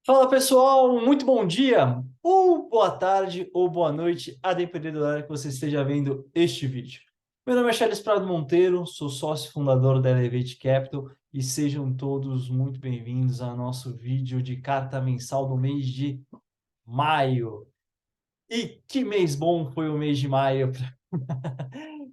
Fala pessoal, muito bom dia, ou boa tarde, ou boa noite, a depender do horário que você esteja vendo este vídeo. Meu nome é Charles Prado Monteiro, sou sócio fundador da Elevate Capital e sejam todos muito bem-vindos ao nosso vídeo de carta mensal do mês de maio. E que mês bom foi o mês de maio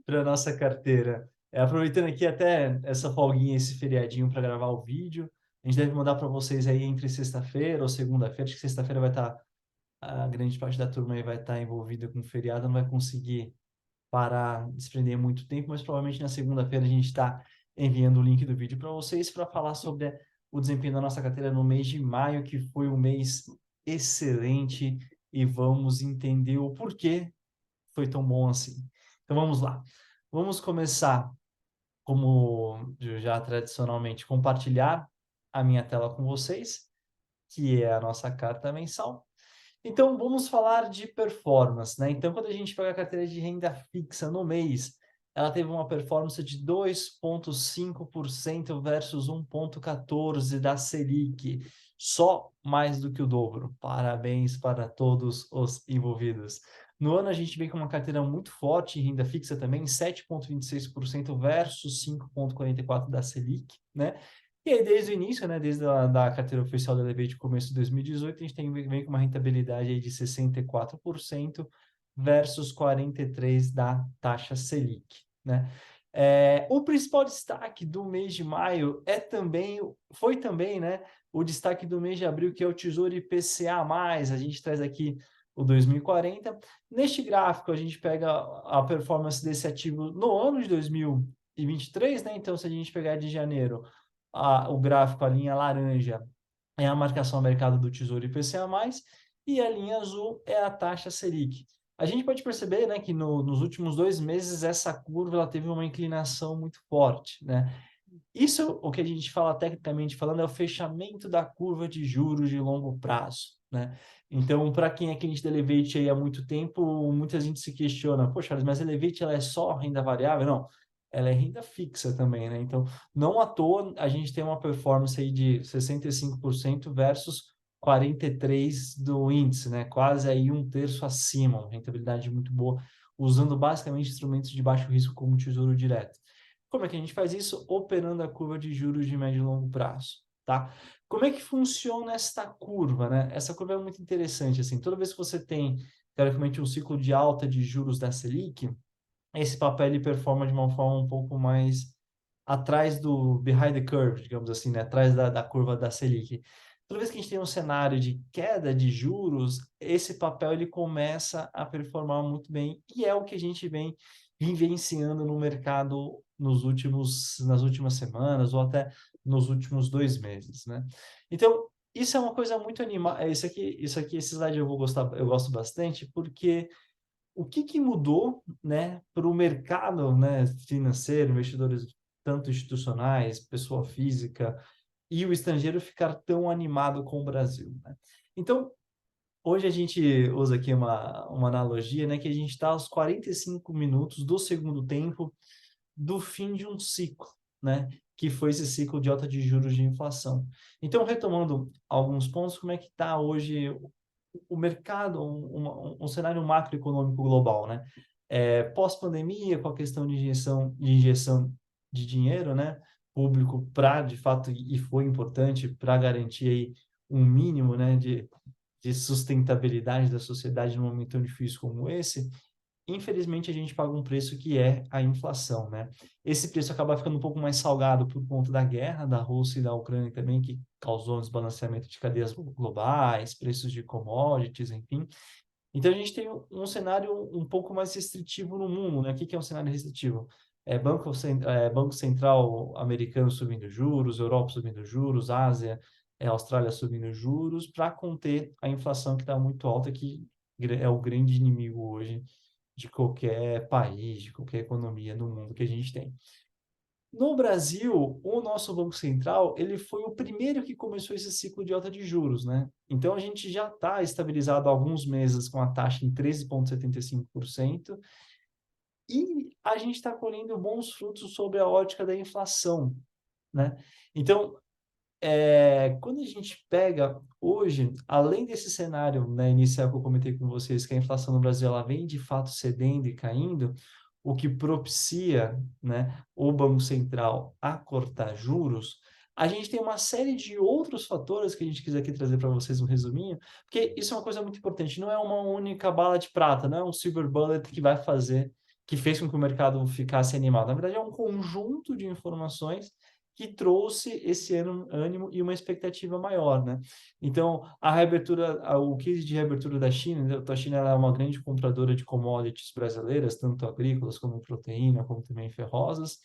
para a nossa carteira. Aproveitando aqui até essa folguinha, esse feriadinho para gravar o vídeo, a gente deve mandar para vocês aí entre sexta-feira ou segunda-feira. Acho que sexta-feira vai estar, a grande parte da turma aí vai estar envolvida com o feriado, não vai conseguir parar, desprender muito tempo, mas provavelmente na segunda-feira a gente está enviando o link do vídeo para vocês para falar sobre o desempenho da nossa carteira no mês de maio, que foi um mês excelente, e vamos entender o porquê foi tão bom assim. Então vamos lá. Vamos começar, como já tradicionalmente, compartilhar a minha tela com vocês, que é a nossa carta mensal. Então vamos falar de performance, né? Então quando a gente pega a carteira de renda fixa no mês, ela teve uma performance de 2,5% versus 1,14% da Selic, só mais do que o dobro. Parabéns para todos os envolvidos. No ano a gente vem com uma carteira muito forte em renda fixa também, 7,26% versus 5,44% da Selic, né? E aí, desde o início, né, desde a carteira oficial da Elevate, começo de 2018, a gente vem com uma rentabilidade aí de 64% versus 43% da taxa Selic, né? O principal destaque do mês de maio foi também, né, o destaque do mês de abril, que é o Tesouro IPCA+, a gente traz aqui o 2040. Neste gráfico, a gente pega a performance desse ativo no ano de 2023, né? Então, se a gente pegar de janeiro, o gráfico, a linha laranja, é a marcação a mercado do Tesouro IPCA+, e a linha azul é a taxa Selic. A gente pode perceber, né, que nos últimos 2 meses essa curva ela teve uma inclinação muito forte, né? Isso, o que a gente fala tecnicamente falando, é o fechamento da curva de juros de longo prazo, né? Então, para quem é cliente da Elevate aí há muito tempo, muita gente se questiona, poxa, mas a Elevate ela é só renda variável? Não, ela é renda fixa também, né? Então, não à toa a gente tem uma performance aí de 65% versus 43% do índice, né? Quase aí um terço acima, uma rentabilidade muito boa, usando basicamente instrumentos de baixo risco como o Tesouro Direto. Como é que a gente faz isso? Operando a curva de juros de médio e longo prazo, tá? Como é que funciona esta curva, né? Essa curva é muito interessante, assim, toda vez que você tem, teoricamente, um ciclo de alta de juros da Selic, esse papel ele performa de uma forma um pouco mais atrás do behind the curve, digamos assim, né? Atrás da curva da Selic. Toda vez que a gente tem um cenário de queda de juros, esse papel ele começa a performar muito bem, e é o que a gente vem vivenciando no mercado nas últimas semanas ou até nos últimos 2 meses, né? Então, isso é uma coisa muito animada. Esse slide eu gosto bastante, porque o que mudou, né, para o mercado, né, financeiro, investidores tanto institucionais, pessoa física e o estrangeiro ficar tão animado com o Brasil, né? Então, hoje a gente usa aqui uma analogia, né, que a gente está aos 45 minutos do segundo tempo do fim de um ciclo, né, que foi esse ciclo de alta de juros de inflação. Então, retomando alguns pontos, como é que está hoje o mercado, um cenário macroeconômico global, né? Pós-pandemia, com a questão de injeção de dinheiro, né, público para, de fato, e foi importante para garantir aí um mínimo, né, de sustentabilidade da sociedade num momento tão difícil como esse. Infelizmente, a gente paga um preço que é a inflação, né? Esse preço acaba ficando um pouco mais salgado por conta da guerra da Rússia e da Ucrânia também, que causou um desbalanceamento de cadeias globais, preços de commodities, enfim. Então, a gente tem um cenário um pouco mais restritivo no mundo, né? O que é um cenário restritivo? Banco Central americano subindo juros, Europa subindo juros, Ásia, Austrália subindo juros, para conter a inflação que está muito alta, que é o grande inimigo hoje de qualquer país, de qualquer economia do mundo que a gente tem. No Brasil, o nosso Banco Central, ele foi o primeiro que começou esse ciclo de alta de juros, né? Então, a gente já está estabilizado há alguns meses com a taxa em 13,75%, e a gente está colhendo bons frutos sobre a ótica da inflação, né? Então, quando a gente pega hoje, além desse cenário, né, inicial que eu comentei com vocês, que a inflação no Brasil ela vem de fato cedendo e caindo, o que propicia, né, o Banco Central a cortar juros, a gente tem uma série de outros fatores que a gente quis aqui trazer para vocês um resuminho, porque isso é uma coisa muito importante, não é uma única bala de prata, não é um silver bullet que vai fazer, que fez com que o mercado ficasse animado. Na verdade, é um conjunto de informações que trouxe esse ânimo e uma expectativa maior, né? Então, a reabertura, o case de reabertura da China, né? A China ela é uma grande compradora de commodities brasileiras, tanto agrícolas como proteína, como também ferrosas.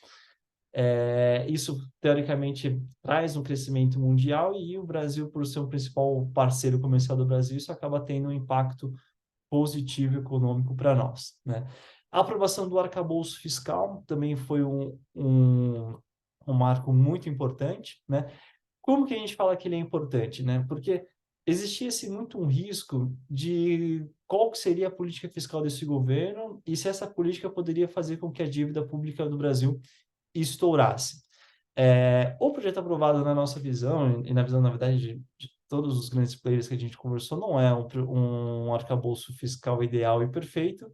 Isso, teoricamente, traz um crescimento mundial e o Brasil, por ser o principal parceiro comercial do Brasil, isso acaba tendo um impacto positivo econômico para nós, né? A aprovação do arcabouço fiscal também foi um marco muito importante, né? Como que a gente fala que ele é importante, né? Porque existia-se muito um risco de qual que seria a política fiscal desse governo e se essa política poderia fazer com que a dívida pública do Brasil estourasse. O projeto aprovado na nossa visão, e na visão, na verdade, de todos os grandes players que a gente conversou, não é um arcabouço fiscal ideal e perfeito,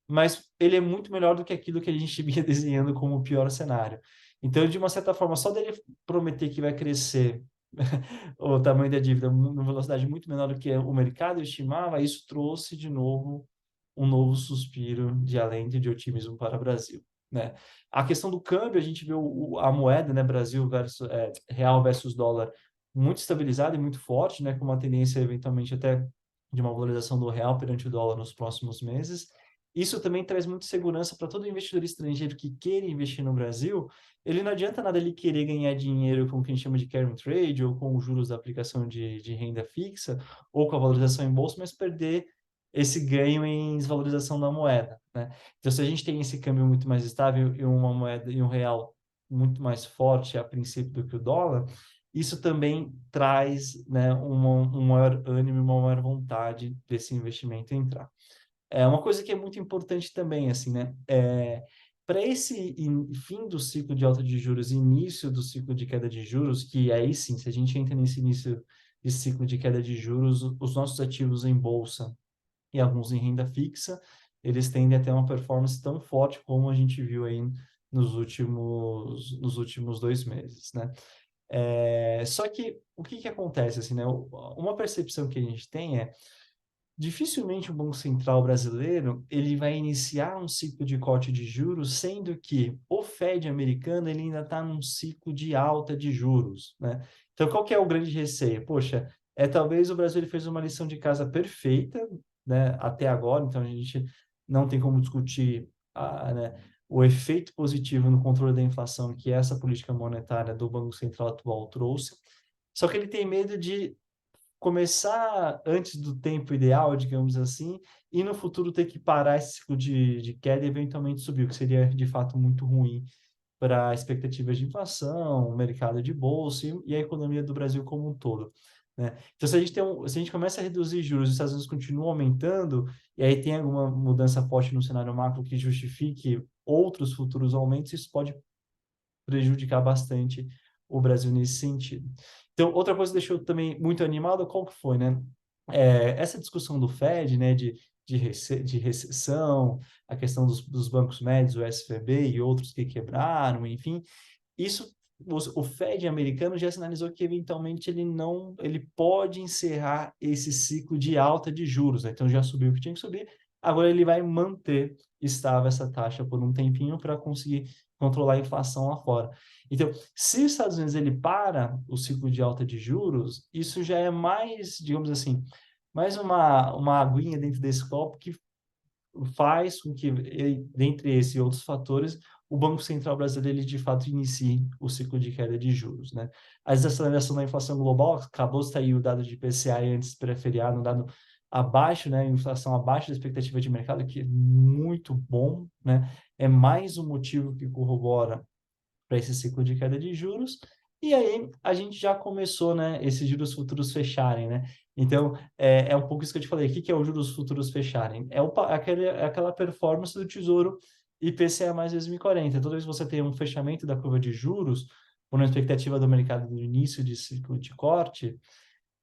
mas ele é muito melhor do que aquilo que a gente vinha desenhando como o pior cenário. Então, de uma certa forma, só dele prometer que vai crescer o tamanho da dívida numa velocidade muito menor do que o mercado estimava, isso trouxe de novo um novo suspiro de alento e de otimismo para o Brasil, né? A questão do câmbio, a gente vê a moeda, né, Brasil versus real versus dólar muito estabilizada e muito forte, né, com uma tendência eventualmente até de uma valorização do real perante o dólar nos próximos meses. Isso também traz muita segurança para todo investidor estrangeiro que queira investir no Brasil. Ele não adianta nada ele querer ganhar dinheiro com o que a gente chama de carry trade, ou com os juros da aplicação de renda fixa, ou com a valorização em bolsa, mas perder esse ganho em desvalorização da moeda, né? Então, se a gente tem esse câmbio muito mais estável e uma moeda e um real muito mais forte a princípio do que o dólar, isso também traz, né, um maior ânimo, uma maior vontade desse investimento entrar. Uma coisa que é muito importante também, assim, né? Para esse fim do ciclo de alta de juros, início do ciclo de queda de juros, que aí sim, se a gente entra nesse início de ciclo de queda de juros, os nossos ativos em bolsa e alguns em renda fixa, eles tendem a ter uma performance tão forte como a gente viu aí nos últimos 2 meses, né? Só que o que que acontece, assim, né? Uma percepção que a gente tem é dificilmente o Banco Central brasileiro ele vai iniciar um ciclo de corte de juros, sendo que o Fed americano ele ainda está num ciclo de alta de juros, né? Então, qual que é o grande receio? Poxa, talvez o Brasil ele fez uma lição de casa perfeita, né, até agora, então a gente não tem como discutir né, o efeito positivo no controle da inflação que essa política monetária do Banco Central atual trouxe. Só que ele tem medo de começar antes do tempo ideal, digamos assim, e no futuro ter que parar esse ciclo de queda e eventualmente subir, o que seria de fato muito ruim para expectativas de inflação, o mercado de bolsa e a economia do Brasil como um todo, né? Então, se a gente começa a reduzir juros e os Estados Unidos continuam aumentando, e aí tem alguma mudança forte no cenário macro que justifique outros futuros aumentos, isso pode prejudicar bastante o Brasil nesse sentido. Então, outra coisa que deixou também muito animado, qual que foi, né? Essa discussão do Fed, né, de recessão, a questão dos bancos médios, o SVB e outros que quebraram, enfim, isso o Fed americano já sinalizou que eventualmente ele pode encerrar esse ciclo de alta de juros, né? Então já subiu o que tinha que subir, agora ele vai manter estável essa taxa por um tempinho para conseguir controlar a inflação lá fora. Então, se os Estados Unidos ele para o ciclo de alta de juros, isso já é mais, digamos assim, mais uma aguinha dentro desse copo que faz com que, dentre esses e outros fatores, o Banco Central brasileiro, ele de fato inicie o ciclo de queda de juros, né? A desaceleração da inflação global, acabou de sair o dado de IPCA antes pré-feriado, um dado abaixo, né? Inflação abaixo da expectativa de mercado, que é muito bom, né? É mais um motivo que corrobora para esse ciclo de queda de juros. E aí a gente já começou, né, esses juros futuros fecharem, né? Então, um pouco isso que eu te falei. O que que é os juros futuros fecharem? Aquela performance do Tesouro IPCA mais 2040. Toda vez que você tem um fechamento da curva de juros, por uma expectativa do mercado do início de ciclo de corte,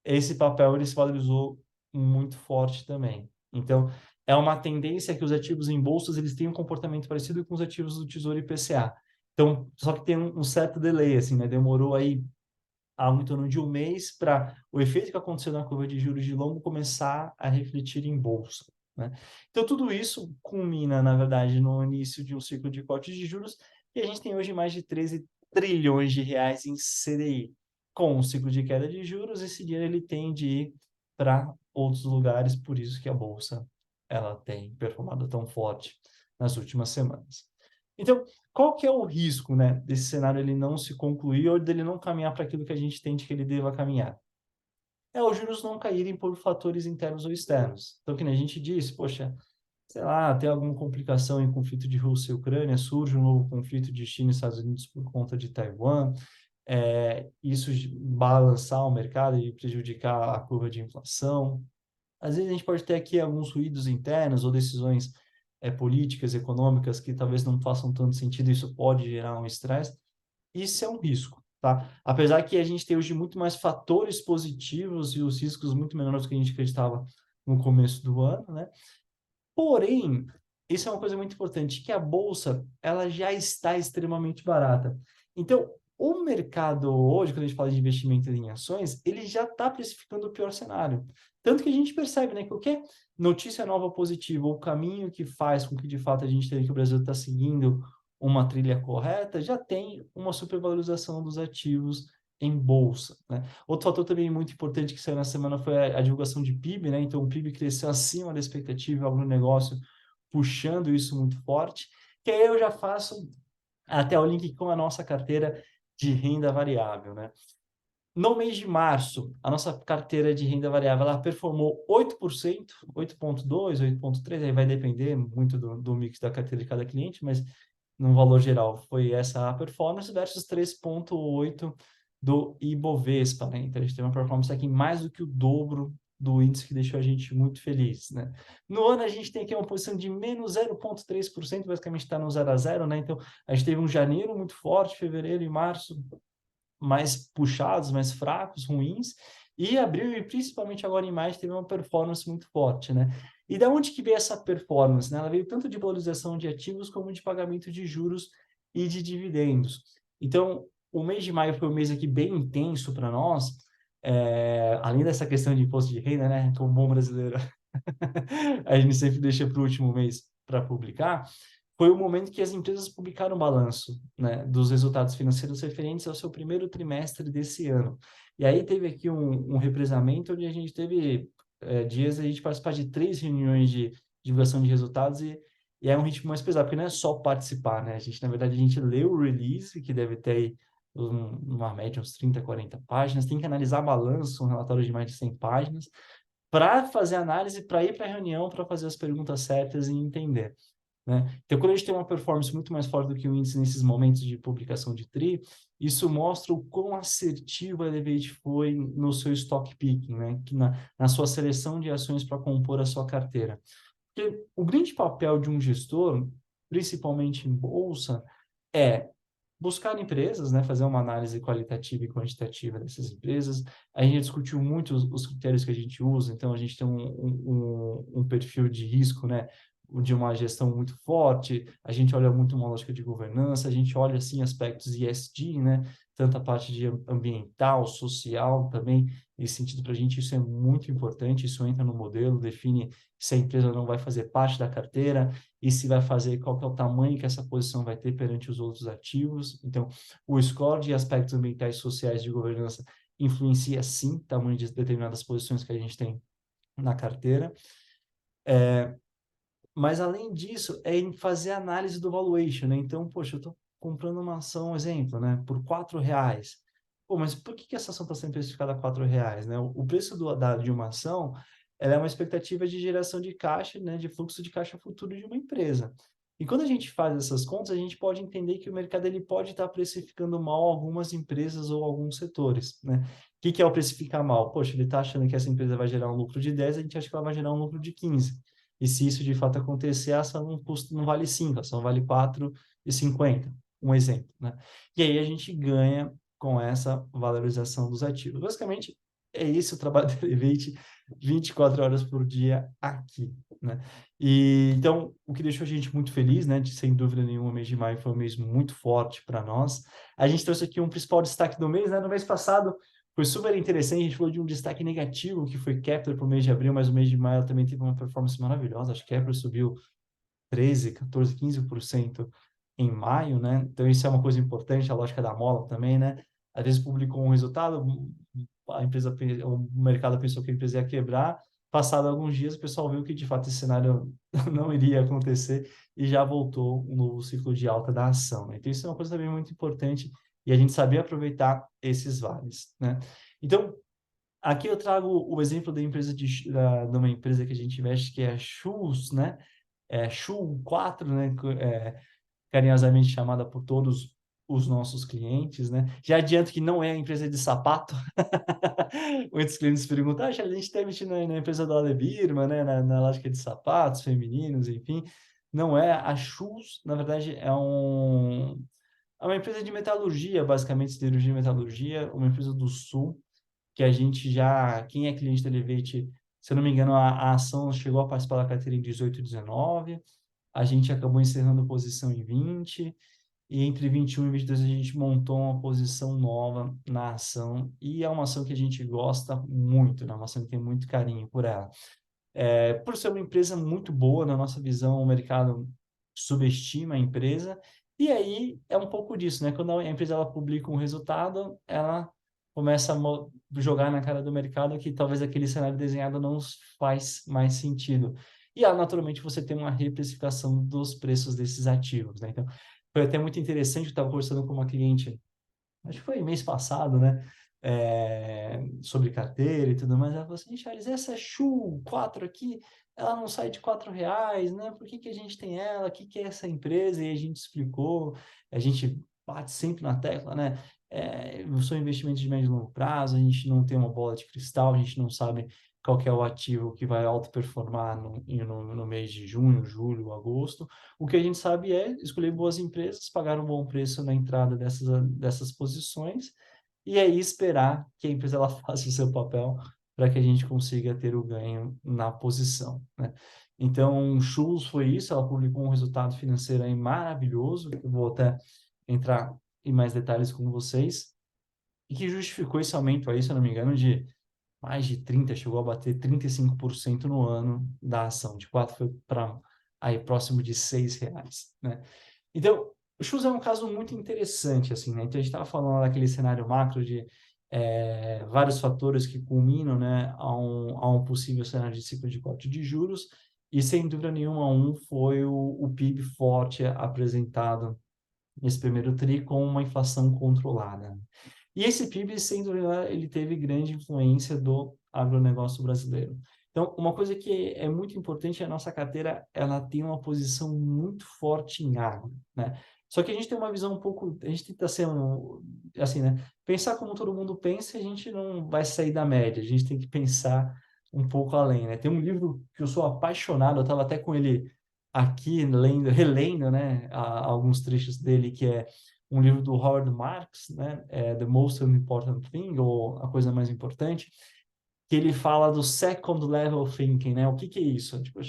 esse papel ele se valorizou muito forte também. Então, é uma tendência que os ativos em bolsas eles têm um comportamento parecido com os ativos do Tesouro IPCA. Então, só que tem um certo delay, assim, né? Demorou aí algo em torno de um mês para o efeito que aconteceu na curva de juros de longo começar a refletir em bolsa, né? Então, tudo isso culmina, na verdade, no início de um ciclo de cortes de juros e a gente tem hoje mais de 13 trilhões de reais em CDI. Com o ciclo de queda de juros, esse dinheiro ele tende a ir para outros lugares, por isso que a bolsa ela tem performado tão forte nas últimas semanas. Então, qual que é o risco, né, desse cenário ele não se concluir ou dele não caminhar para aquilo que a gente entende que ele deva caminhar? É os juros não caírem por fatores internos ou externos. Então, que nem a gente disse, poxa, sei lá, tem alguma complicação em conflito de Rússia e Ucrânia, surge um novo conflito de China e Estados Unidos por conta de Taiwan, isso balançar o mercado e prejudicar a curva de inflação. Às vezes a gente pode ter aqui alguns ruídos internos ou decisões políticas, econômicas que talvez não façam tanto sentido, isso pode gerar um estresse. Isso é um risco, tá? Apesar que a gente tem hoje muito mais fatores positivos e os riscos muito menores do que a gente acreditava no começo do ano, né? Porém, isso é uma coisa muito importante, que a bolsa, ela já está extremamente barata. Então, o mercado hoje, quando a gente fala de investimento em ações, ele já está precificando o pior cenário. Tanto que a gente percebe, né, que qualquer notícia nova positiva, o caminho que faz com que, de fato, a gente tenha que o Brasil está seguindo uma trilha correta, já tem uma supervalorização dos ativos em bolsa, né? Outro fator também muito importante que saiu na semana foi a divulgação de PIB, né? Então, o PIB cresceu acima da expectativa, algum negócio puxando isso muito forte, que aí eu já faço até o link com a nossa carteira de renda variável, né? No mês de março, a nossa carteira de renda variável, ela performou 8%, 8,2%, 8,3%, aí vai depender muito do mix da carteira de cada cliente, mas no valor geral foi essa a performance versus 3,8% do Ibovespa, né? Então a gente tem uma performance aqui mais do que o dobro do índice que deixou a gente muito feliz, né? No ano a gente tem aqui uma posição de menos 0,3%, basicamente está no 0 a 0, né? Então a gente teve um janeiro muito forte, fevereiro e março mais puxados, mais fracos, ruins, e abril e principalmente agora em maio teve uma performance muito forte, né? E da onde que veio essa performance, né? Ela veio tanto de valorização de ativos como de pagamento de juros e de dividendos. Então, o mês de maio foi um mês aqui bem intenso para nós, além dessa questão de imposto de renda, né? Como bom brasileiro, a gente sempre deixa para o último mês para publicar, foi o momento que as empresas publicaram o balanço, né, dos resultados financeiros referentes ao seu primeiro trimestre desse ano. E aí teve aqui um represamento onde a gente teve dias a gente participar de 3 reuniões de divulgação de resultados e é um ritmo mais pesado, porque não é só participar, né? A gente, na verdade, a gente lê o release, que deve ter aí uma média, uns 30, 40 páginas, tem que analisar balanço, um relatório de mais de 100 páginas, para fazer análise, para ir para a reunião, para fazer as perguntas certas e entender, né? Então, quando a gente tem uma performance muito mais forte do que o índice nesses momentos de publicação de TRI, isso mostra o quão assertivo a Elevate foi no seu stock picking, né? Que na sua seleção de ações para compor a sua carteira. Porque o grande papel de um gestor, principalmente em bolsa, é buscar empresas, né, fazer uma análise qualitativa e quantitativa dessas empresas. A gente discutiu muito os critérios que a gente usa, então a gente tem um perfil de risco, né, de uma gestão muito forte, a gente olha muito uma lógica de governança, a gente olha, assim, aspectos ESG, né, tanto a parte de ambiental, social também, nesse sentido, para a gente isso é muito importante, isso entra no modelo, define se a empresa não vai fazer parte da carteira, e se vai fazer, qual que é o tamanho que essa posição vai ter perante os outros ativos. Então, o score de aspectos ambientais, sociais de governança influencia, sim, o tamanho de determinadas posições que a gente tem na carteira. Mas, além disso, é em fazer análise do valuation, né? Então, poxa, eu estou comprando uma ação, exemplo, né, por R$ 4. Pô, mas por que essa ação está sendo precificada a R$ 4, né? O preço de uma ação, ela é uma expectativa de geração de caixa, né, de fluxo de caixa futuro de uma empresa. E quando a gente faz essas contas, a gente pode entender que o mercado ele pode estar precificando mal algumas empresas ou alguns setores, né? O que é o precificar mal? Poxa, ele está achando que essa empresa vai gerar um lucro de 10, a gente acha que ela vai gerar um lucro de 15. E se isso de fato acontecer, a ação não vale 5, a ação vale 4,50. um exemplo, né? E aí a gente ganha com essa valorização dos ativos. Basicamente, é esse o trabalho da Elevate 24 horas por dia aqui, né? E então, o que deixou a gente muito feliz, né, de sem dúvida nenhuma, o mês de maio foi um mês muito forte para nós. A gente trouxe aqui um principal destaque do mês, né? No mês passado foi super interessante, a gente falou de um destaque negativo, que foi Kepler para o mês de abril, mas o mês de maio também teve uma performance maravilhosa. Acho que Kepler subiu 13, 14, 15% em maio, né? Então isso é uma coisa importante, a lógica da mola também, né? Às vezes publicou um resultado, a empresa, o mercado pensou que a empresa ia quebrar, passado alguns dias o pessoal viu que de fato esse cenário não iria acontecer e já voltou um novo ciclo de alta da ação, né? Então isso é uma coisa também muito importante e a gente saber aproveitar esses vales, né? Então, aqui eu trago o exemplo da empresa de uma empresa que a gente investe, que é a Shoes, né? Shu 4, né, carinhosamente chamada por todos os nossos clientes, né? Já adianto que não é a empresa de sapato. Muitos clientes perguntam, a gente está investindo na empresa do Ale Birman, né, na lógica de sapatos femininos, enfim. Não é. A Shoes, na verdade, é uma empresa de metalurgia, basicamente, siderurgia e metalurgia, uma empresa do Sul, que a gente já, quem é cliente da Elevate, se eu não me engano, a ação chegou a participar da carteira em 18 e 19, a gente acabou encerrando posição em 20, e entre 21 e 22 a gente montou uma posição nova na ação, e é uma ação que a gente gosta muito, né? Uma ação que tem muito carinho por ela. Por ser uma empresa muito boa, na nossa visão, o mercado subestima a empresa, e aí é um pouco disso, né? Quando a empresa ela publica um resultado, ela começa a jogar na cara do mercado que talvez aquele cenário desenhado não faz mais sentido. E naturalmente você tem uma reprecificação dos preços desses ativos, né? Então, foi até muito interessante, eu estava conversando com uma cliente, acho que foi mês passado, né? Sobre carteira e tudo mais. Ela falou assim, Charles, essa Shu 4 aqui, ela não sai de R$ 4, né? Por que que a gente tem ela? O que que é essa empresa? E a gente explicou, a gente bate sempre na tecla, né? São investimentos de médio e longo prazo, a gente não tem uma bola de cristal, a gente não sabe qual que é o ativo que vai autoperformar no mês de junho, julho, agosto. O que a gente sabe é escolher boas empresas, pagar um bom preço na entrada dessas posições e aí esperar que a empresa ela faça o seu papel para que a gente consiga ter o ganho na posição, né? Então, Schultz foi isso, ela publicou um resultado financeiro aí maravilhoso, que eu vou até entrar em mais detalhes com vocês, e que justificou esse aumento aí, se eu não me engano, de mais de 30, chegou a bater 35% no ano da ação, de 4 foi para aí próximo de R$ 6, né? Então, o Chus é um caso muito interessante, assim, né? Então, a gente estava falando daquele cenário macro de vários fatores que culminam, né, a um possível cenário de ciclo de corte de juros, e sem dúvida nenhuma, foi o PIB forte apresentado nesse primeiro TRI com uma inflação controlada. E esse PIB, sem dúvida, ele teve grande influência do agronegócio brasileiro. Então, uma coisa que é muito importante é a nossa carteira, ela tem uma posição muito forte em agro, né? Só que a gente tem uma visão um pouco, a gente tenta ser assim, né? Pensar como todo mundo pensa, a gente não vai sair da média, a gente tem que pensar um pouco além, né? Tem um livro que eu sou apaixonado, eu estava até com ele aqui lendo, relendo, né, alguns trechos dele, que é um livro do Howard Marks, né, The Most Important Thing, ou A Coisa Mais Importante, que ele fala do second level thinking, né? O que que é isso? Tipo,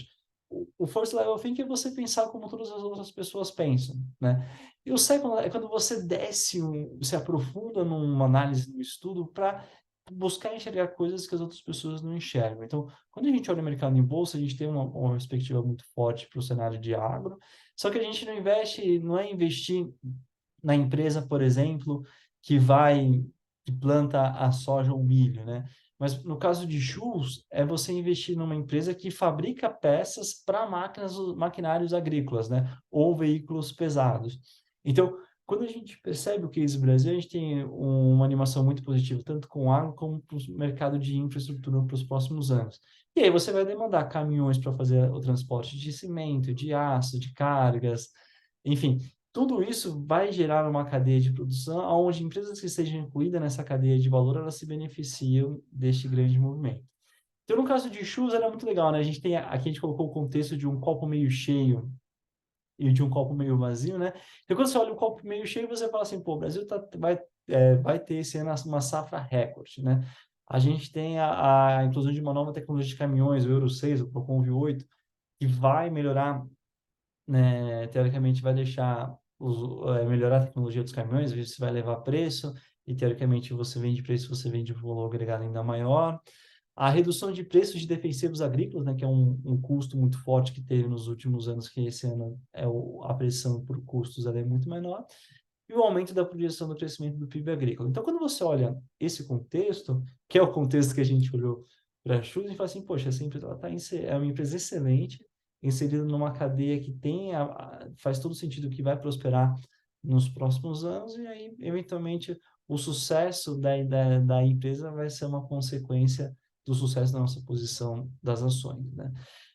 o first level thinking é você pensar como todas as outras pessoas pensam, né? E o second é quando você desce, se aprofunda numa análise, num estudo, para buscar enxergar coisas que as outras pessoas não enxergam. Então, quando a gente olha o mercado em bolsa, a gente tem uma perspectiva muito forte para o cenário de agro, só que a gente não investe, não é investir na empresa, por exemplo, que planta a soja ou milho, né? Mas no caso de churros, é você investir numa empresa que fabrica peças para maquinários agrícolas, né? Ou veículos pesados. Então, quando a gente percebe o case Brasil, a gente tem uma animação muito positiva, tanto com o agro como para o mercado de infraestrutura para os próximos anos. E aí você vai demandar caminhões para fazer o transporte de cimento, de aço, de cargas, enfim, tudo isso vai gerar uma cadeia de produção onde empresas que estejam incluídas nessa cadeia de valor, elas se beneficiam deste grande movimento. Então, no caso de shoes, era muito legal, né? A gente tem, aqui a gente colocou o contexto de um copo meio cheio e de um copo meio vazio, né? Então, quando você olha o copo meio cheio, você fala assim, pô, o Brasil vai ter esse ano uma safra recorde, né? A gente tem a inclusão de uma nova tecnologia de caminhões, o Euro 6, o Procon V8, que vai melhorar, né, teoricamente vai deixar melhorar a tecnologia dos caminhões, isso vai levar preço, e teoricamente você vende preço, você vende um valor agregado ainda maior. A redução de preços de defensivos agrícolas, né, que é um custo muito forte que teve nos últimos anos, que esse ano a pressão por custos ela é muito menor, e o aumento da projeção do crescimento do PIB agrícola. Então, quando você olha esse contexto, que é o contexto que a gente olhou para a Schultz, a gente fala assim, poxa, essa empresa ela é uma empresa excelente, inserida numa cadeia que faz todo sentido que vai prosperar nos próximos anos, e aí, eventualmente, o sucesso da empresa vai ser uma consequência do sucesso da nossa posição das ações, né?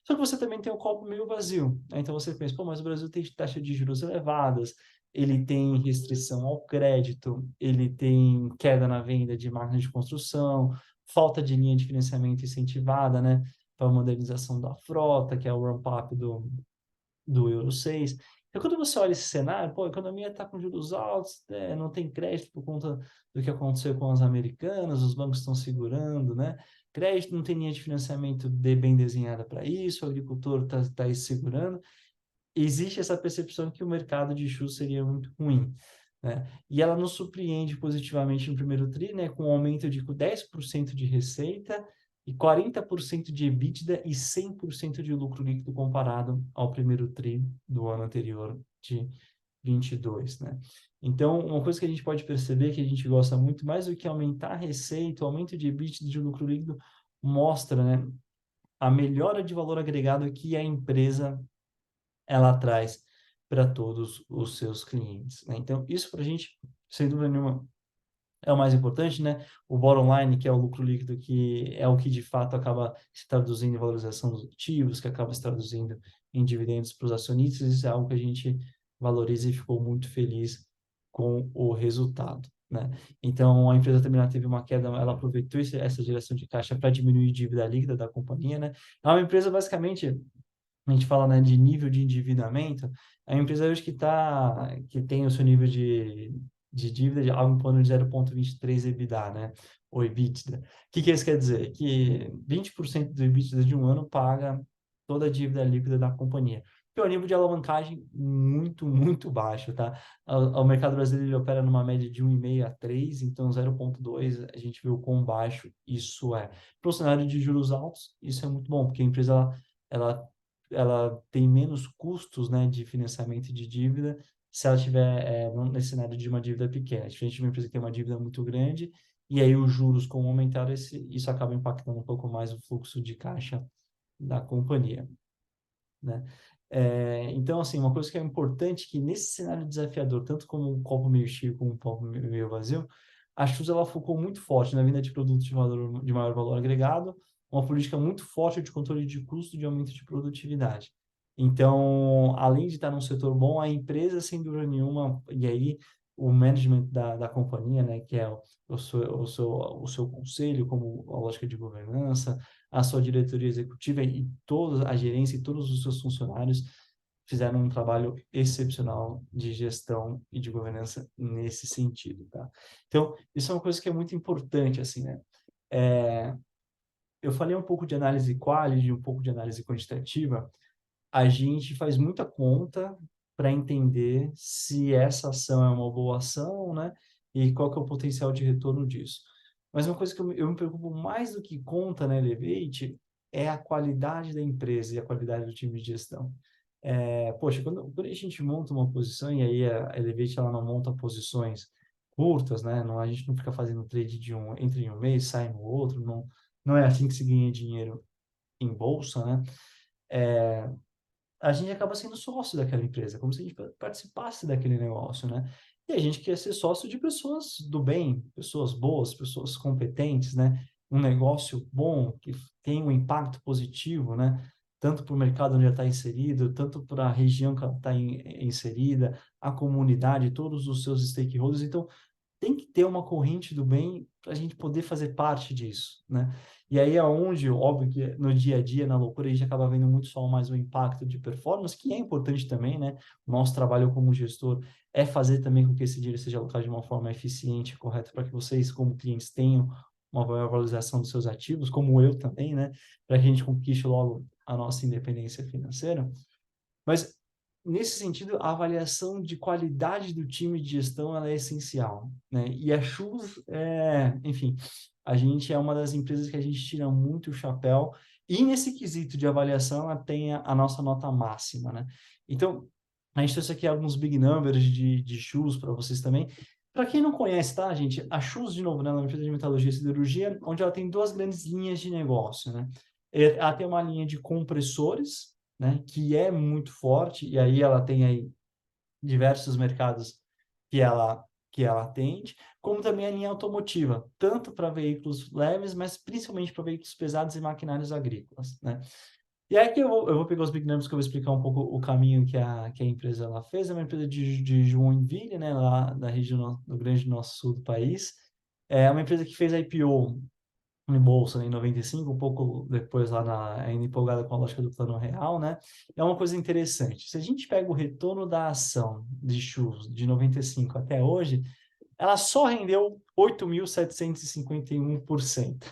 Só que você também tem o copo meio vazio, né? Então você pensa, pô, mas o Brasil tem taxa de juros elevadas, ele tem restrição ao crédito, ele tem queda na venda de máquinas de construção, falta de linha de financiamento incentivada, né, para a modernização da frota, que é o ramp-up do Euro 6. Então, quando você olha esse cenário, pô, a economia está com juros altos, não tem crédito por conta do que aconteceu com as americanas, os bancos estão segurando, né? Crédito não tem linha de financiamento bem desenhada para isso, o agricultor está aí segurando. Existe essa percepção que o mercado de churros seria muito ruim, né? E ela nos surpreende positivamente no primeiro tri, né, com um aumento de 10% de receita e 40% de EBITDA e 100% de lucro líquido comparado ao primeiro tri do ano anterior de 22, né? Então, uma coisa que a gente pode perceber que a gente gosta muito mais do que aumentar a receita, o aumento de EBITDA e de lucro líquido mostra, né, a melhora de valor agregado que a empresa ela traz para todos os seus clientes, né? Então, isso para a gente, sem dúvida nenhuma, é o mais importante, né? O bottom line, que é o lucro líquido, que é o que de fato acaba se traduzindo em valorização dos ativos, que acaba se traduzindo em dividendos para os acionistas, isso é algo que a gente valoriza e ficou muito feliz com o resultado, né? Então, a empresa também ela teve uma queda, ela aproveitou essa geração de caixa para diminuir a dívida líquida da companhia, né? É uma empresa basicamente a gente fala, né, de nível de endividamento, a empresa hoje que tem o seu nível de dívida de algo em torno de 0,23 EBITDA, né, ou EBITDA. O que isso quer dizer? Que 20% do EBITDA de um ano paga toda a dívida líquida da companhia. Que é um nível de alavancagem muito, muito baixo, tá? O mercado brasileiro ele opera numa média de 1,5 a 3, então 0,2 a gente vê o quão baixo isso é. Para o cenário de juros altos, isso é muito bom, porque a empresa ela ela tem menos custos, né, de financiamento de dívida se ela tiver nesse cenário de uma dívida pequena. Diferente de uma empresa que tem uma dívida muito grande, e aí os juros, como aumentaram, isso acaba impactando um pouco mais o fluxo de caixa da companhia, né? Então, assim, uma coisa que é importante que nesse cenário desafiador, tanto como um copo meio cheio como um copo meio vazio, a Chus ela focou muito forte na venda de produtos de maior valor agregado, uma política muito forte de controle de custo e de aumento de produtividade. Então, além de estar num setor bom, a empresa, sem dúvida nenhuma, e aí o management da companhia, né, que é o seu conselho, como a lógica de governança, a sua diretoria executiva e toda a gerência e todos os seus funcionários fizeram um trabalho excepcional de gestão e de governança nesse sentido, tá? Então, isso é uma coisa que é muito importante, assim, né? Eu falei um pouco de análise quality, um pouco de análise quantitativa. A gente faz muita conta para entender se essa ação é uma boa ação, né? E qual que é o potencial de retorno disso. Mas uma coisa que eu me preocupo mais do que conta na Elevate é a qualidade da empresa e a qualidade do time de gestão. Poxa, quando a gente monta uma posição, e aí a Elevate ela não monta posições curtas, né? Não, a gente não fica fazendo trade entra em um mês, sai no outro, não é assim que se ganha dinheiro em bolsa, né? A gente acaba sendo sócio daquela empresa, como se a gente participasse daquele negócio, né? E a gente quer ser sócio de pessoas do bem, pessoas boas, pessoas competentes, né? Um negócio bom, que tem um impacto positivo, né? Tanto para o mercado onde ela está inserido, tanto para a região que ela está inserida, a comunidade, todos os seus stakeholders. Então, tem que ter uma corrente do bem para a gente poder fazer parte disso, né? E aí é onde, óbvio que no dia a dia, na loucura, a gente acaba vendo muito só mais o impacto de performance, que é importante também, né? O nosso trabalho como gestor é fazer também com que esse dinheiro seja alocado de uma forma eficiente e correta para que vocês, como clientes, tenham uma maior valorização dos seus ativos, como eu também, né? Para que a gente conquiste logo a nossa independência financeira. Mas, nesse sentido, a avaliação de qualidade do time de gestão ela é essencial, né? E a Chus, enfim, a gente é uma das empresas que a gente tira muito o chapéu e nesse quesito de avaliação ela tem a nossa nota máxima, né? Então, a gente trouxe aqui alguns big numbers de Chus para vocês também. Para quem não conhece, tá, gente? A Chus, de novo, né, é uma empresa de metalurgia e siderurgia, onde ela tem duas grandes linhas de negócio, né? Ela tem uma linha de compressores, né, que é muito forte, e aí ela tem aí diversos mercados que ela atende, como também a linha automotiva, tanto para veículos leves, mas principalmente para veículos pesados e maquinários agrícolas, né? E aí que eu vou pegar os big numbers que eu vou explicar um pouco o caminho que a empresa ela fez. É uma empresa de Joinville, né, lá da região do Grande Norte Sul do país. É uma empresa que fez a IPO em bolsa, né, em 95, um pouco depois lá ainda empolgada com a lógica do plano real, né? É uma coisa interessante. Se a gente pega o retorno da ação de Chus de 95 até hoje, ela só rendeu 8.751%.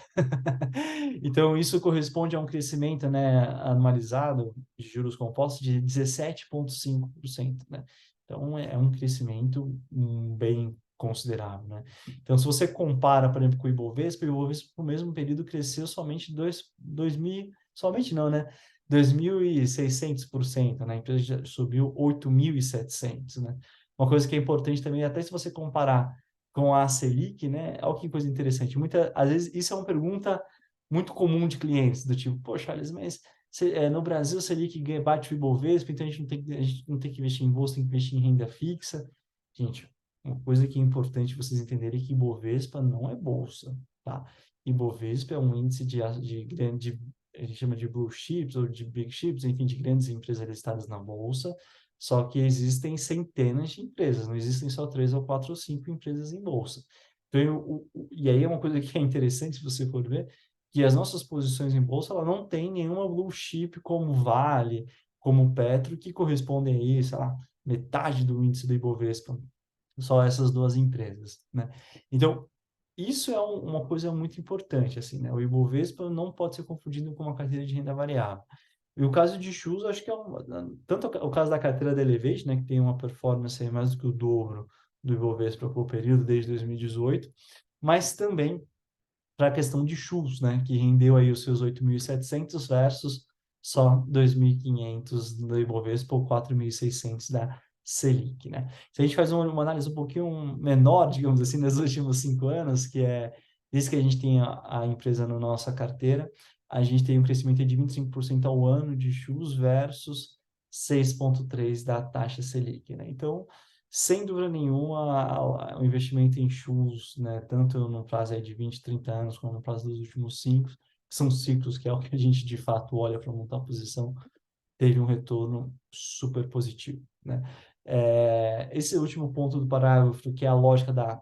Então, isso corresponde a um crescimento, né, anualizado de juros compostos de 17,5%, né? Então, é um crescimento bem considerável, né? Então, se você compara, por exemplo, com o Ibovespa no mesmo período cresceu somente 2.000, somente não, né? 2.600%, né? A empresa já subiu 8.700, né? Uma coisa que é importante também, até se você comparar com a Selic, né? Olha que coisa interessante. Às vezes, isso é uma pergunta muito comum de clientes, do tipo, poxa, Alice, mas no Brasil, a Selic bate o Ibovespa, então a gente não tem que investir em bolsa, tem que investir em renda fixa. Gente, uma coisa que é importante vocês entenderem é que Ibovespa não é bolsa, tá? Ibovespa é um índice de grande, a gente chama de blue chips ou de big chips, enfim, de grandes empresas listadas na bolsa, só que existem centenas de empresas, não existem só 3 ou 4 ou 5 empresas em bolsa. Então, e aí é uma coisa que é interessante, se você for ver, que as nossas posições em bolsa, ela não tem nenhuma blue chip como Vale, como Petro, que correspondem aí, sei lá, metade do índice do Ibovespa. Só essas duas empresas, né? Então, isso é uma coisa muito importante, assim, né? O Ibovespa não pode ser confundido com uma carteira de renda variável. E o caso de Chus, acho que tanto o caso da carteira da Elevate, né, que tem uma performance aí mais do que o dobro do Ibovespa por período desde 2018, mas também para a questão de Chus, né, que rendeu aí os seus 8.700 versus só 2.500 do Ibovespa ou 4.600 da Selic, né? Se a gente faz uma análise um pouquinho menor, digamos assim, nos últimos 5 anos, que é desde que a gente tem a empresa na nossa carteira, a gente tem um crescimento de 25% ao ano de Chus versus 6,3% da taxa Selic, né? Então, sem dúvida nenhuma, o investimento em Chus, né, tanto no prazo aí de 20, 30 anos, como no prazo dos últimos 5, que são ciclos, que é o que a gente de fato olha para montar a posição, teve um retorno super positivo, né? Esse último ponto do parágrafo, que é a lógica da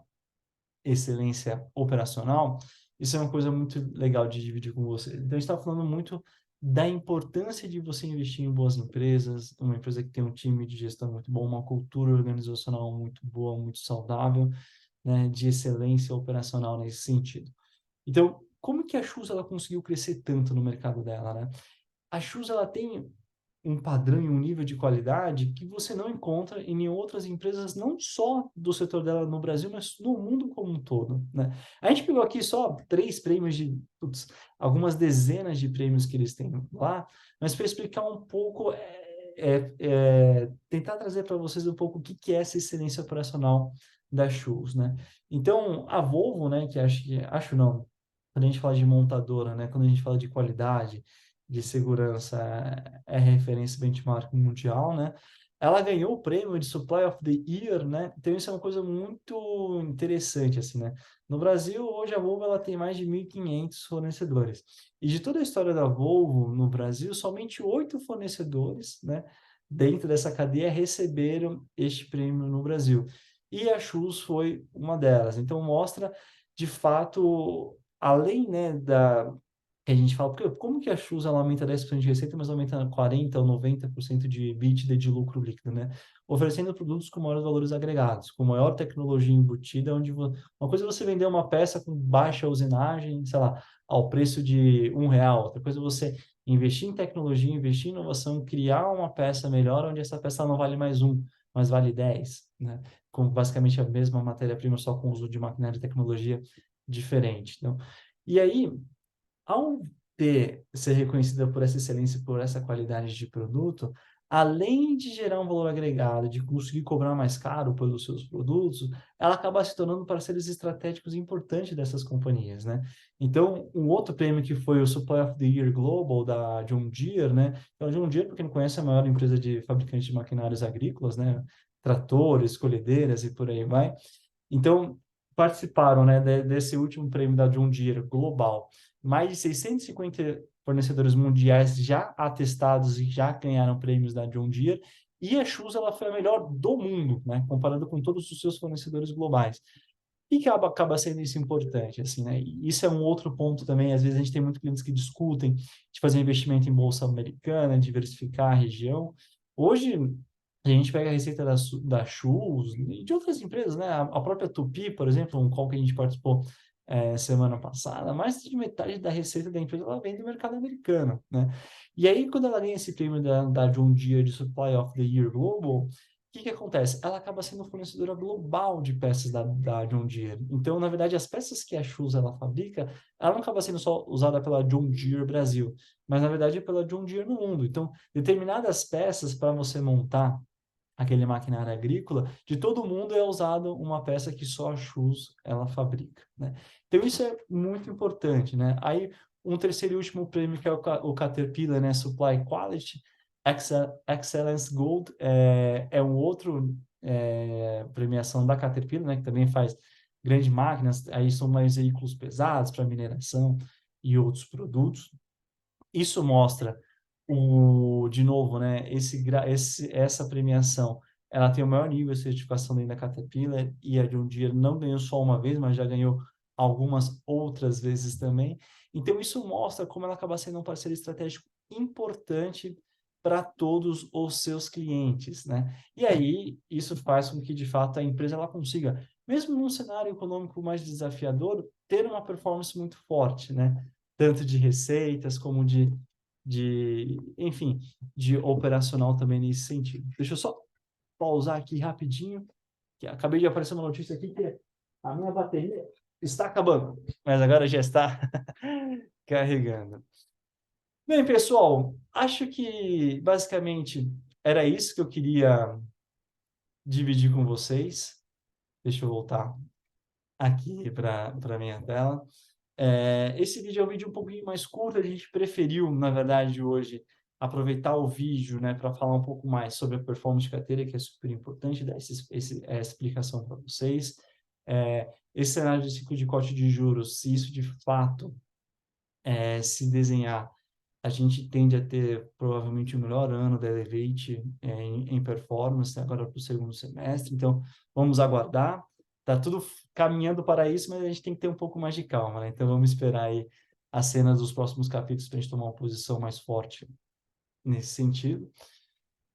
excelência operacional, isso é uma coisa muito legal de dividir com você. Então, a gente está falando muito da importância de você investir em boas empresas, uma empresa que tem um time de gestão muito bom, uma cultura organizacional muito boa, muito saudável, né, de excelência operacional nesse sentido. Então, como que a Chus ela conseguiu crescer tanto no mercado dela, né? A Chus ela tem um padrão e um nível de qualidade que você não encontra em outras empresas, não só do setor dela no Brasil, mas no mundo como um todo, né? A gente pegou aqui só 3 prêmios algumas dezenas de prêmios que eles têm lá, mas para explicar um pouco, tentar trazer para vocês um pouco o que é essa excelência operacional da Chus, né? Então, a Volvo, né, que acho não, quando a gente fala de montadora, né, quando a gente fala de qualidade, de segurança é referência benchmark mundial, né? Ela ganhou o prêmio de Supply of the Year, né? Então isso é uma coisa muito interessante, assim, né? No Brasil, hoje a Volvo ela tem mais de 1.500 fornecedores. E de toda a história da Volvo no Brasil, somente 8 fornecedores, né, dentro dessa cadeia receberam este prêmio no Brasil. e a Schultz foi uma delas. Então, mostra, de fato, além, né, que a gente fala, porque como que a Schultz ela aumenta 10% de receita, mas aumenta 40% ou 90% de EBITDA de lucro líquido, né? Oferecendo produtos com maiores valores agregados, com maior tecnologia embutida, uma coisa é você vender uma peça com baixa usinagem, sei lá, ao preço de R$ 1, outra coisa é você investir em tecnologia, investir em inovação, criar uma peça melhor, onde essa peça não vale mais um, mas vale 10, né? Com basicamente a mesma matéria-prima, só com o uso de maquinário e tecnologia diferente. Então, e aí, ao ser reconhecida por essa excelência, por essa qualidade de produto, além de gerar um valor agregado, de conseguir cobrar mais caro pelos seus produtos, ela acaba se tornando parceiros estratégicos importantes dessas companhias, né? Então, um outro prêmio que foi o Supply of the Year Global da John Deere, né? Então, a John Deere, para quem não conhece, é a maior empresa de fabricante de maquinários agrícolas, né? Tratores, colhedeiras e por aí vai. Então, participaram, né, desse último prêmio da John Deere global. Mais de 650 fornecedores mundiais já atestados e já ganharam prêmios da John Deere. E a Schultz, ela foi a melhor do mundo, né, comparando com todos os seus fornecedores globais. E que acaba sendo isso importante, assim, né? E isso é um outro ponto também. Às vezes a gente tem muitos clientes que discutem de fazer investimento em bolsa americana, diversificar a região. Hoje, a gente pega a receita da Schultz e de outras empresas, né? A própria Tupi, por exemplo, um call que a gente participou semana passada, mais de metade da receita da empresa ela vem do mercado americano, né? E aí, quando ela ganha esse prêmio da John Deere de Supply of the Year Global, que acontece? Ela acaba sendo fornecedora global de peças da John Deere. Então, na verdade, as peças que a Schultz ela fabrica, ela não acaba sendo só usada pela John Deere Brasil, mas na verdade é pela John Deere no mundo. Então, determinadas peças para você montar aquele maquinário agrícola, de todo mundo é usado uma peça que só a Schultz ela fabrica, né? Então isso é muito importante, né? Aí um terceiro e último prêmio que é o Caterpillar, né? Supply Quality Excellence Gold é um outro premiação da Caterpillar, né? Que também faz grandes máquinas, aí são mais veículos pesados para mineração e outros produtos. Isso mostra de novo, né, essa premiação, ela tem o maior nível de certificação dentro da Caterpillar e a John Deere não ganhou só uma vez, mas já ganhou algumas outras vezes também. Então, isso mostra como ela acaba sendo um parceiro estratégico importante para todos os seus clientes, né? E aí, isso faz com que, de fato, a empresa ela consiga, mesmo num cenário econômico mais desafiador, ter uma performance muito forte, né? Tanto de receitas como enfim, de operacional também nesse sentido. Deixa eu só pausar aqui rapidinho, que acabei de aparecer uma notícia aqui que a minha bateria está acabando, mas agora já está carregando. Bem, pessoal, acho que basicamente era isso que eu queria dividir com vocês. Deixa eu voltar aqui para a minha tela. Esse vídeo é um vídeo um pouquinho mais curto, a gente preferiu, na verdade, hoje aproveitar o vídeo, né, para falar um pouco mais sobre a performance de carteira, que é super importante, dar essa explicação para vocês. Esse cenário de ciclo de corte de juros, se isso de fato se desenhar, a gente tende a ter provavelmente o melhor ano da Elevate em performance agora para o segundo semestre. Então, vamos aguardar. Está tudo caminhando para isso, mas a gente tem que ter um pouco mais de calma, né? Então, vamos esperar aí as cenas dos próximos capítulos para a gente tomar uma posição mais forte nesse sentido.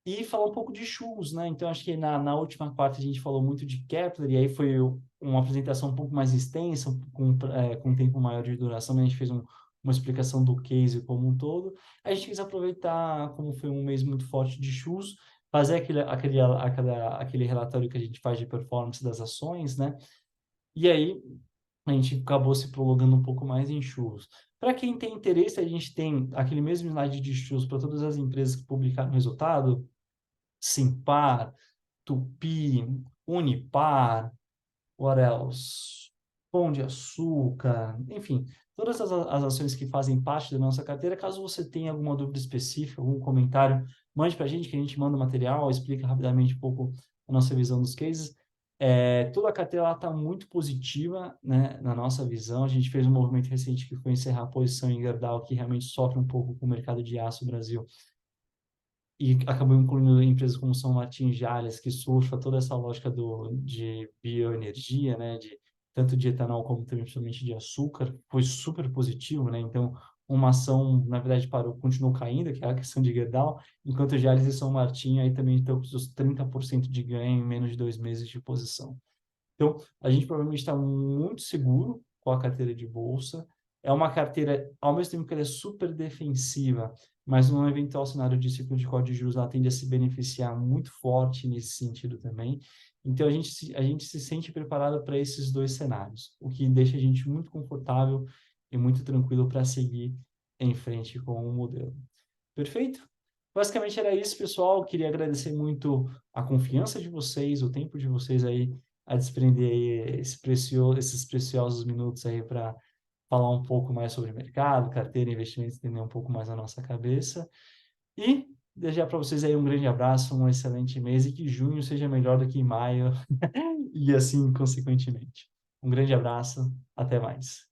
E falar um pouco de Schultz, né? Então, acho que na última quarta a gente falou muito de Kepler, e aí foi uma apresentação um pouco mais extensa, com um tempo maior de duração, mas a gente fez uma explicação do case como um todo. A gente quis aproveitar, como foi um mês muito forte de Schultz, fazer aquele relatório que a gente faz de performance das ações, né? E aí a gente acabou se prolongando um pouco mais em Schultz. Para quem tem interesse, a gente tem aquele mesmo slide de Schultz para todas as empresas que publicaram resultado, Simpar, Tupi, Unipar, what else? Pão de Açúcar, enfim, todas as ações que fazem parte da nossa carteira. Caso você tenha alguma dúvida específica, algum comentário, mande para a gente que a gente manda o material, explica rapidamente um pouco a nossa visão dos cases. Toda a carteira está muito positiva, né, na nossa visão. A gente fez um movimento recente que foi encerrar a posição em Gerdau, que realmente sofre um pouco com o mercado de aço Brasil e acabou incluindo empresas como São Martin Jales, que surfa toda essa lógica de bioenergia, né, de tanto de etanol como também principalmente de açúcar, foi super positivo, né? Então, uma ação, na verdade, parou, continuou caindo, que é a questão de Gerdau, enquanto Jales e São Martin aí também estão com os 30% de ganho em menos de 2 meses de posição. Então, a gente provavelmente está muito seguro com a carteira de bolsa. É uma carteira, ao mesmo tempo que ela é super defensiva, mas num eventual cenário de ciclo de corte de juros, ela tende a se beneficiar muito forte nesse sentido também. Então, a gente se sente preparado para esses dois cenários, o que deixa a gente muito confortável e muito tranquilo para seguir em frente com o modelo. Perfeito? Basicamente era isso, pessoal. Queria agradecer muito a confiança de vocês, o tempo de vocês aí a desprender aí esses preciosos minutos aí para falar um pouco mais sobre mercado, carteira, investimentos, entender um pouco mais a nossa cabeça. E desejar para vocês aí um grande abraço, um excelente mês e que junho seja melhor do que maio e assim consequentemente. Um grande abraço, até mais.